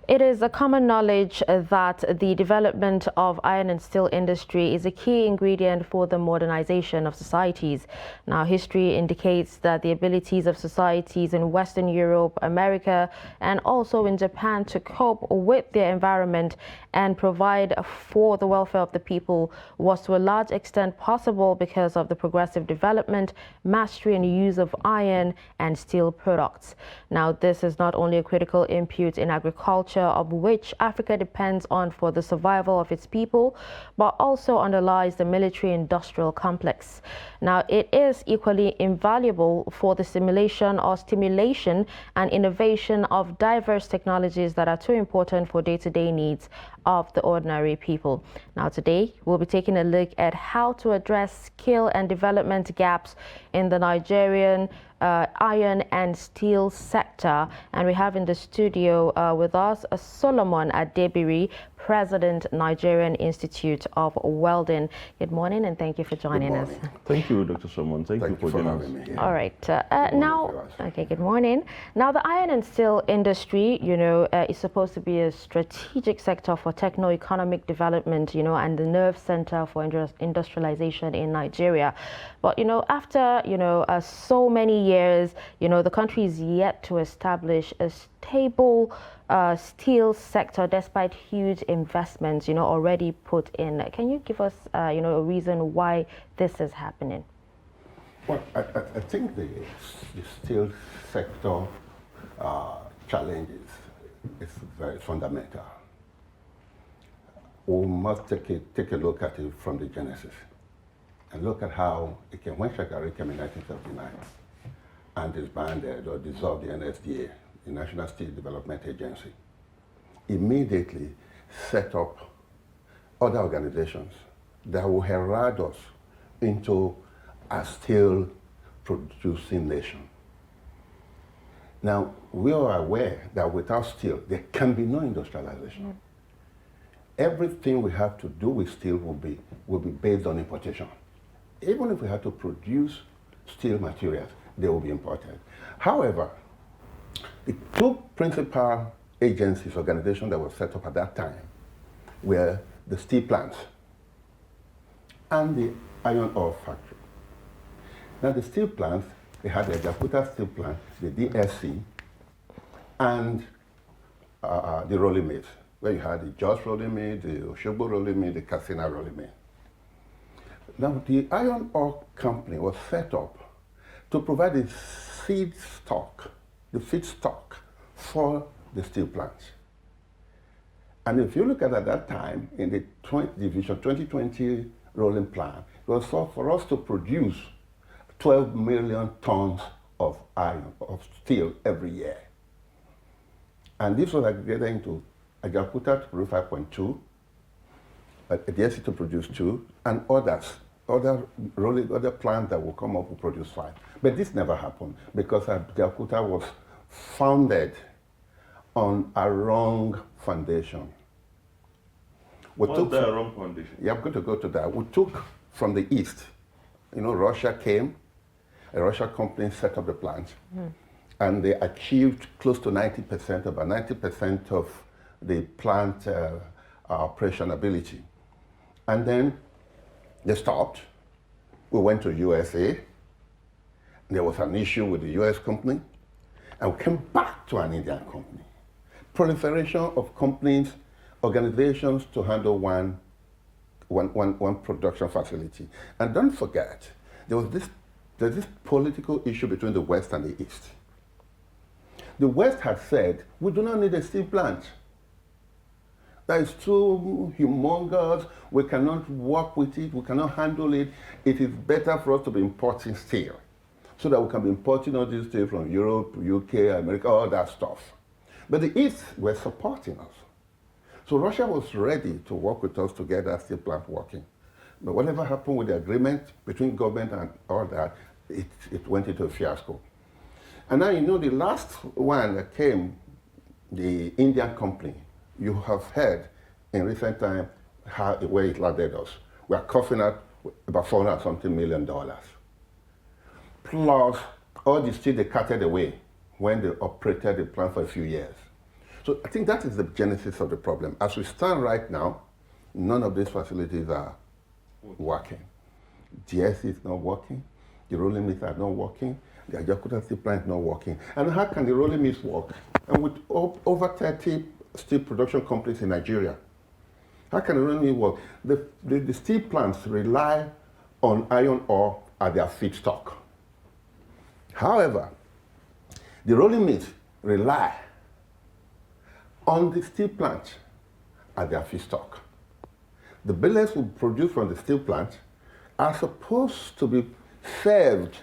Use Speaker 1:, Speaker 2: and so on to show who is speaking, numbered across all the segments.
Speaker 1: It is a common knowledge that the development of iron and steel industry is a key ingredient for the modernization of societies. Now, history indicates that the abilities of societies in Western Europe, America, and also in Japan to cope with their environment and provide for the welfare of the people was to a large extent possible because of the progressive development, mastery, and use of iron and steel products. Now, this is not only a critical input in agriculture, of which Africa depends on for the survival of its people, but also underlies the military-industrial complex. Now, it is equally invaluable for the stimulation and innovation of diverse technologies that are too important for day-to-day needs of the ordinary people. Now, today, we'll be taking a look at how to address skill and development gaps in the Nigerian iron and steel sector. And we have in the studio with us Solomon Adebiri, President, Nigerian Institute of Welding. Good morning, and thank you for joining us.
Speaker 2: Thank you, Dr. Solomon. Thank you for joining us.
Speaker 1: All right. Good morning. Now, the iron and steel industry, is supposed to be a strategic sector for techno-economic development, and the nerve center for industrialization in Nigeria. But, after, so many years, the country is yet to establish a stable steel sector despite huge investments, already put in. Can you give us, a reason why this is happening?
Speaker 3: Well, I think the steel sector challenge is very fundamental. We must take a look at it from the genesis and look at how it came when Shagari came in 1979 and disbanded or dissolved the NSDA, the National Steel Development Agency. Immediately set up other organizations that will herald us into a steel producing nation. Now, we are aware that without steel, there can be no industrialization. Everything we have to do with steel will be based on importation. Even if we have to produce steel materials, they will be imported. However, the two principal agencies, organizations that were set up at that time were the steel plants and the iron ore factory. Now, the steel plants, they had the Jakarta Steel Plant, the DSC, and the rolling mills, where you had the Jos rolling mill, the Oshogbo rolling mill, the Katsina rolling mill. Now, the iron ore company was set up to provide the feedstock for the steel plants. And if you look at that time, in the Vision 2020 rolling plan, it was for us to produce 12 million tons of steel every year. And this was aggregated into Ajaokuta to produce 5.2, DSC to produce 2, and other plants that will come up will produce 5. But this never happened because Ajaokuta was founded on a wrong foundation.
Speaker 2: What's the wrong foundation?
Speaker 3: Yeah, I'm going to go to that. We took from the east. Russia came, a Russian company set up the plant, and they achieved close to 90%, about 90% of the plant operation ability. And then they stopped. We went to USA. There was an issue with the US company, and we came back to an Indian company. Proliferation of companies, organizations to handle one production facility. And don't forget, there's this political issue between the West and the East. The West had said, we do not need a steel plant. That is too humongous, we cannot work with it, we cannot handle it. It is better for us to be importing steel so that we can be importing all this steel from Europe, UK, America, all that stuff. But the East were supporting us. So Russia was ready to work with us to get that steel plant working. But whatever happened with the agreement between government and all that, it went into a fiasco. And now, the last one that came, the Indian company, you have heard in recent time where it landed us. We are coughing out about $400-something million. Plus all the steel they carted away when they operated the plant for a few years. So I think that is the genesis of the problem. As we stand right now, none of these facilities are working. GS is not working. The rolling mills are not working. The Ajaokuta steel plant is not working. And how can the rolling mills work? And with over 30 steel production companies in Nigeria, how can the rolling mill work? The steel plants rely on iron ore as their feedstock. However, the rolling mills rely on the steel plant as their feedstock. The billets we produce from the steel plant are supposed to be served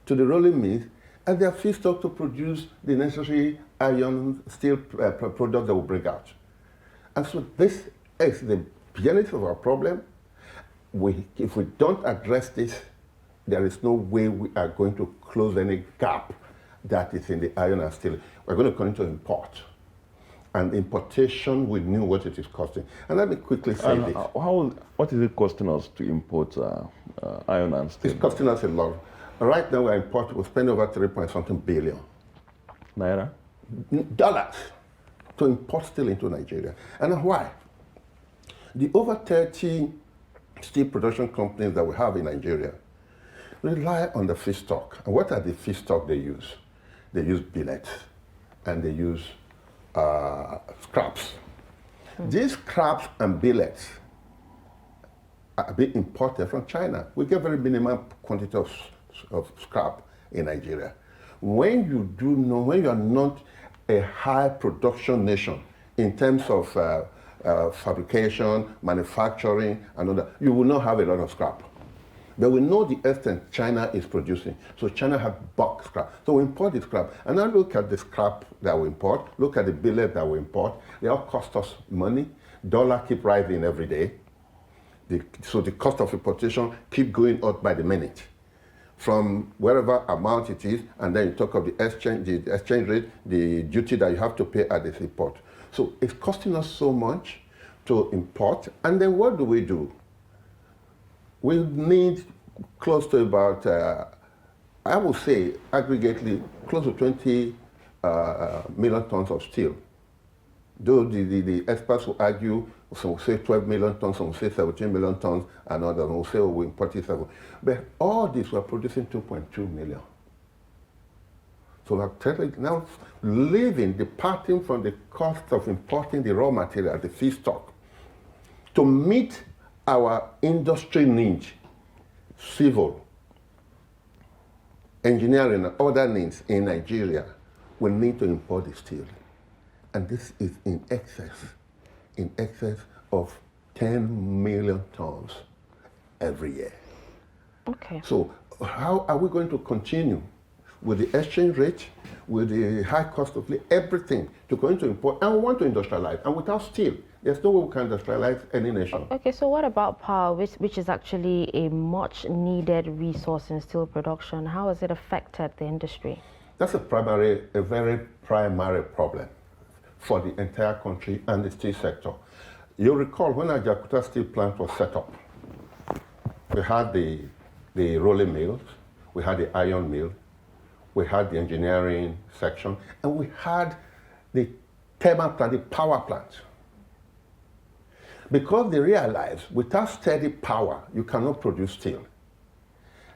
Speaker 3: to the rolling mills as their feedstock to produce the necessary iron steel product that will bring out. And so this is the genesis of our problem. If we don't address this, there is no way we are going to close any gap that is in the iron and steel. We're going to continue to import. And importation, we knew what it is costing. And let me quickly say this.
Speaker 2: What is it costing us to import iron and steel?
Speaker 3: It's costing us a lot. Right now, we spend over 3-point-something billion.
Speaker 2: Naira?
Speaker 3: Dollars to import steel into Nigeria. And why? The over 30 steel production companies that we have in Nigeria rely on the feedstock. And what are the feedstock they use? They use billets and they use scraps. These scraps and billets are being imported from China. We get very minimal quantity of scrap in Nigeria. When you are not a high production nation in terms of fabrication, manufacturing, and all that, you will not have a lot of scrap. But we know the extent China is producing. So China has bulk scrap. So we import the scrap. And now look at the scrap that we import, look at the billet that we import. They all cost us money. Dollar keep rising every day. So the cost of importation keep going up by the minute. From wherever amount it is, and then you talk of the exchange rate, the duty that you have to pay at this import. So it's costing us so much to import. And then what do? We need close to about, I would say, aggregately, close to 20 million tons of steel. Though the experts will argue, some will say 12 million tons, some will say 17 million tons, and others will say, we import 7. But all this, we're producing 2.2 million. So we're now departing from the cost of importing the raw material, the feedstock, to meet our industry needs, civil, engineering, and other needs in Nigeria, we need to import the steel. And this is in excess of 10 million tons every year.
Speaker 1: Okay.
Speaker 3: So how are we going to continue with the exchange rate, with the high cost of everything, to go into import? And we want to industrialize. And without steel, there's no way we can industrialize any nation.
Speaker 1: Okay, so what about power, which is actually a much needed resource in steel production? How has it affected the industry?
Speaker 3: That's a very primary problem for the entire country and the steel sector. You recall when our Ajaokuta steel plant was set up, we had the rolling mills, we had the iron mill, we had the engineering section, and we had the thermal plant, the power plant. Because they realized without steady power, you cannot produce steel.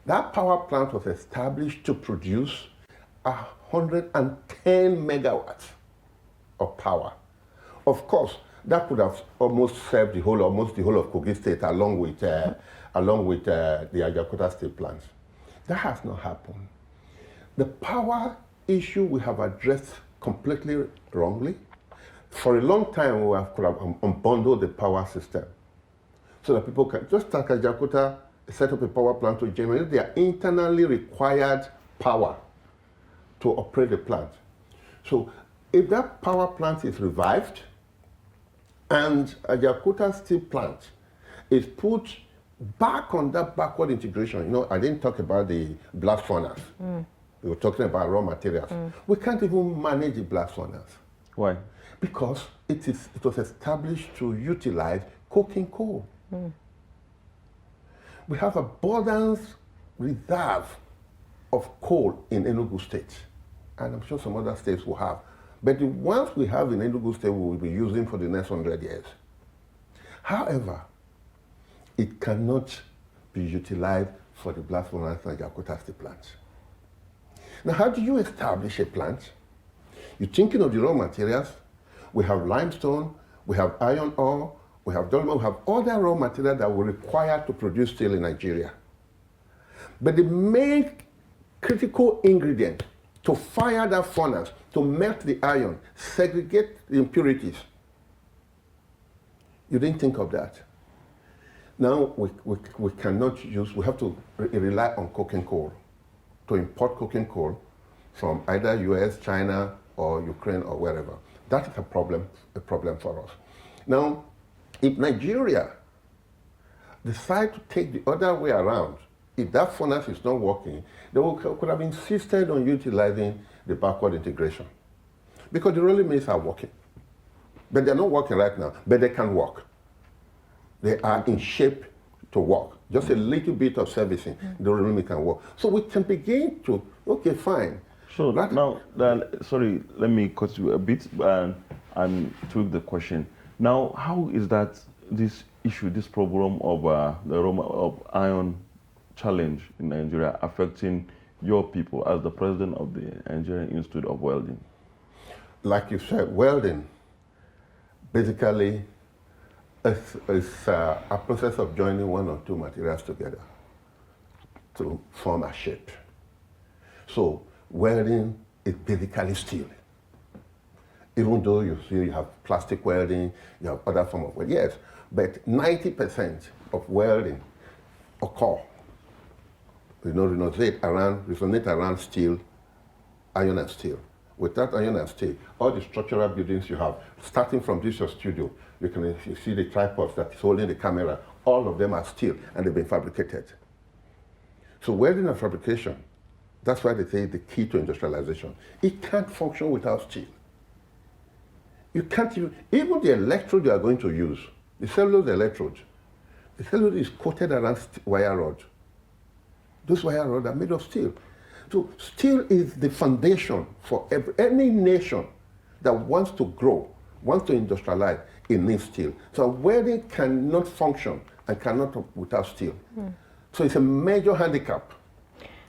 Speaker 3: That power plant was established to produce 110 megawatts of power. Of course, that could have almost served almost the whole of Kogi State along with the Ajaokuta steel plants. That has not happened. The power issue we have addressed completely wrongly. For a long time, we could have unbundled the power system so that people can, just like Ajaokuta set up a power plant to generate their internally required power to operate the plant. So if that power plant is revived and Ajaokuta steel plant is put back on that backward integration, I didn't talk about the blast furnace. We were talking about raw materials. We can't even manage the blast furnace.
Speaker 2: Why?
Speaker 3: Because it was established to utilize coking coal. We have abundance reserve of coal in Enugu State, and I'm sure some other states will have. But the ones we have in Enugu State, we will be using for the next 100 years. However, it cannot be utilized for the blast furnace and Jakarta steel plants. Now, how do you establish a plant? You're thinking of the raw materials. We have limestone, we have iron ore, we have dolomite, we have other raw material that will require to produce steel in Nigeria. But the main critical ingredient to fire that furnace, to melt the iron, segregate the impurities, you didn't think of that. Now we cannot use, we have to rely on coking coal, to import coking coal from either US, China, or Ukraine, or wherever. That is a problem for us. Now, if Nigeria decide to take the other way around, if that furnace is not working, they could have insisted on utilizing the backward integration. Because the rolling mills are working. But they're not working right now, but they can work. They are in shape to work. Just a little bit of servicing, the rolling mill can work. So we can begin to, okay, fine.
Speaker 2: So now, sorry, let me cut you a bit and tweak the question. Now, how is that this issue, this problem of the of iron challenge in Nigeria affecting your people as the president of the Nigerian Institute of Welding?
Speaker 3: Like you said, welding basically is a process of joining one or two materials together to form a shape. So welding is basically steel. Even though you see you have plastic welding, you have other forms of welding, yes, but 90% of welding occur, resonate around steel, iron and steel. Without iron and steel, all the structural buildings you have, starting from this your studio, you see the tripods that is holding the camera, all of them are steel and they've been fabricated. So welding and fabrication, that's why they say the key to industrialization. It can't function without steel. You can't even the electrode you are going to use, the cellulose electrode, the cellulose is coated around wire rod. Those wire rods are made of steel. So steel is the foundation for any nation that wants to grow, wants to industrialize, it needs steel. So welding cannot function and cannot without steel. So it's a major handicap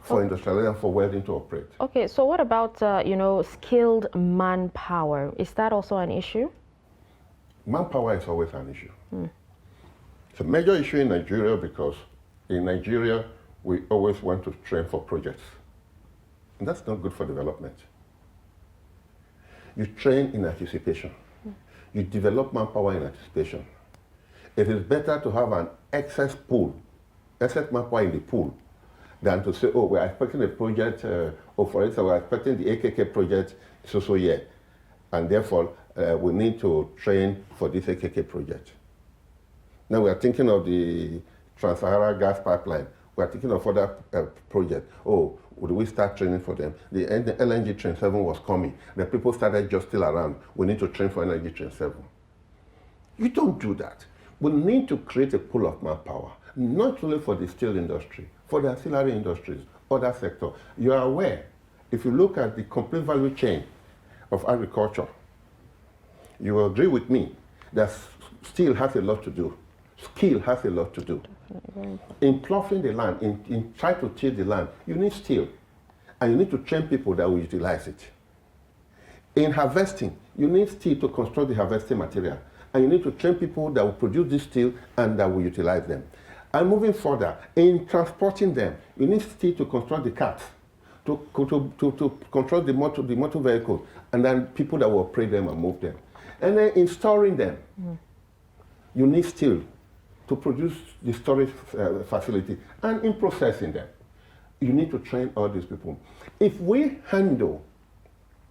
Speaker 3: for industrialization, for welding to operate.
Speaker 1: Okay, so what about, skilled manpower? Is that also an issue?
Speaker 3: Manpower is always an issue. It's a major issue in Nigeria because in Nigeria, we always want to train for projects. And that's not good for development. You train in anticipation. You develop manpower in anticipation. It is better to have an excess manpower in the pool, than to say, oh, we're expecting a project, or for instance, we're expecting the AKK project so year, and therefore we need to train for this AKK project. Now we are thinking of the Trans-Sahara gas pipeline. We are thinking of other projects. Oh, would we start training for them? The LNG Train 7 was coming. The people started just still around. We need to train for LNG Train 7. You don't do that. We need to create a pool of manpower, not only for the steel industry, for the ancillary industries, other sectors. You are aware, if you look at the complete value chain of agriculture, you will agree with me that steel has a lot to do. Skill has a lot to do. In ploughing the land, in trying to till the land, you need steel. And you need to train people that will utilize it. In harvesting, you need steel to construct the harvesting material. And you need to train people that will produce this steel and that will utilize them. And moving further, in transporting them, you need steel to construct the carts, to control the motor vehicle, and then people that will operate them and move them. And then in storing them, you need steel to produce the storage facility, and in processing them. You need to train all these people. If we handle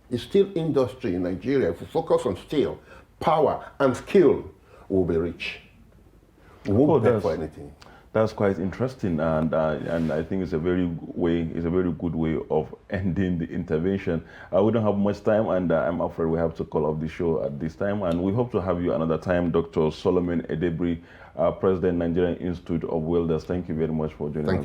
Speaker 3: the steel industry in Nigeria, if we focus on steel, power, and skill, we'll be rich. We won't pay for anything.
Speaker 2: That's quite interesting, and I think it's a very good way of ending the intervention. We don't have much time, and I'm afraid we have to call off the show at this time. And we hope to have you another time, Dr. Solomon Edebri, President, Nigerian Institute of Welders. Thank you very much for joining us.